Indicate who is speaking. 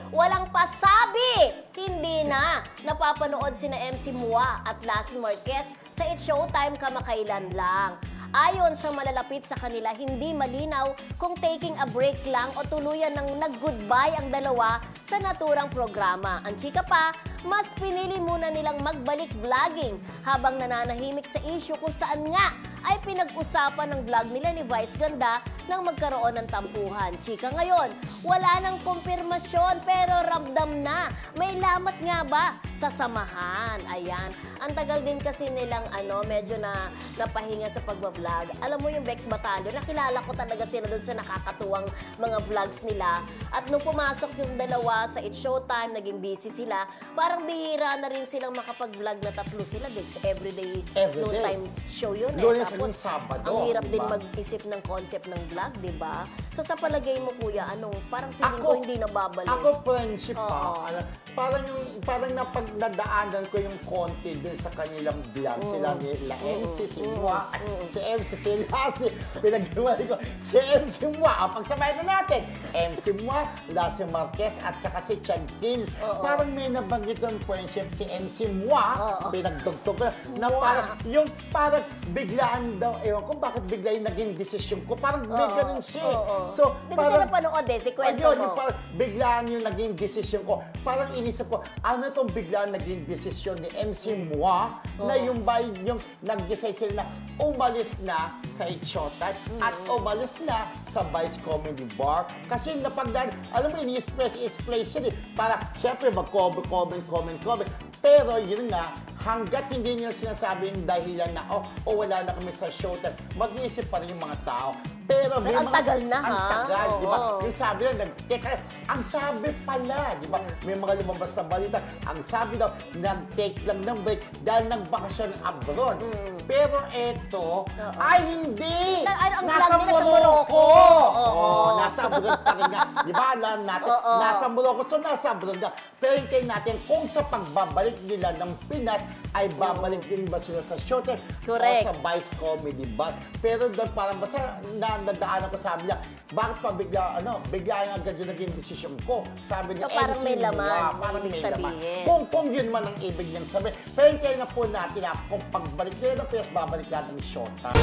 Speaker 1: walang pasabi. Hindi na napapanood sina MC Mua at Lassie Marquez sa It's Showtime kamakailan lang. Ayon sa malalapit sa kanila, hindi malinaw kung taking a break lang o tuluyan ng nag-goodbye ang dalawa sa naturang programa. Ang chika pa, mas pinili muna nilang magbalik vlogging habang nananahimik sa issue kung saan nga ay pinag-usapan ng vlog nila ni Vice Ganda nang magkaroon ng tampuhan. Chika ngayon, wala nang kumpirmasyon pero ramdam na. May lamat nga ba sa samahan? Ayan. Ang tagal din kasi nilang medyo na napahinga sa pagbablog. Alam mo yung Bex Batalyon, nakilala ko talaga sila doon sa nakakatuwang mga vlogs nila. At nung pumasok yung dalawa sa It's Showtime, naging busy sila. Parang bihira na rin silang makapag-vlog na tatlo sila. Everyday. No time show yun eh.
Speaker 2: Lunes hanggang Sabado.
Speaker 1: Ang hirap
Speaker 2: diba?
Speaker 1: din mag-isip ng concept ng vlog, di ba? So sa palagay mo, kuya, parang feeling ko hindi nababalik.
Speaker 2: Ako friendship parang napagdadaanan ko yung konti dun sa kanilang vlog. Sila nila MC, si Mua, si MC, si Lassie. Pinag-iwalay ko, si MC Mua. Pagsabay na natin, MC Mua, Lassie Marquez, at saka si Chad Kins. Parang may nabanggit ng friendship si MC Mua. Pinagdugtog ko na parang biglaan daw. Ewan ko bakit bigla yung naging desisyon ko. Parang may ganun siya. So,
Speaker 1: hindi ko siya napanood si kwento mo.
Speaker 2: Yung biglaan yung naging desisyon ko. Parang inisip ko, ano itong biglaan naging desisyon ni MC Mua na yung nag-decide sila na umalis na sa It's Showtime at umalis na sa Vice Comedy Bar. Kasi napagdaan, alam mo, ini-express siya eh. Para, syempre, mag-comment. Pero yun nga, hanggat hindi nila sinasabi yung dahilan na, wala na kami sa Showtime, mag-iisip pa rin yung mga tao. Pero may
Speaker 1: ang tagal na,
Speaker 2: ang tagal, di ba?
Speaker 1: Oo.
Speaker 2: Yung sabi na, ang sabi pala, di ba? May mga lumabas na balita, ang sabi daw, nag-take lang ng break dahil nagbakasyon abroad. Pero eto, ay hindi!
Speaker 1: Ang
Speaker 2: Nasa
Speaker 1: vlog nila sa
Speaker 2: Morocco!
Speaker 1: Morocco.
Speaker 2: Nasa abroad pa rin nga. Di ba, alam natin, nasa Morocco, so nasa abroad nga. Pero hintayin natin kung sa pagbabalik nila ng Pinas, ay babalik din ba sila sa Showtime o sa Vice Comedy Bar. Pero doon parang basta nadaanan ko sabi niya, bakit pa bigla agad yung naging desisyon ko. Sabi niya,
Speaker 1: so parang may laman,
Speaker 2: parang may laman.
Speaker 1: sabihin.
Speaker 2: Kung yun man ang ibig niyang sabihin. Pero hintayin na po natin kung pagbalik nila ng Pinas, babalik natin ng Showtime.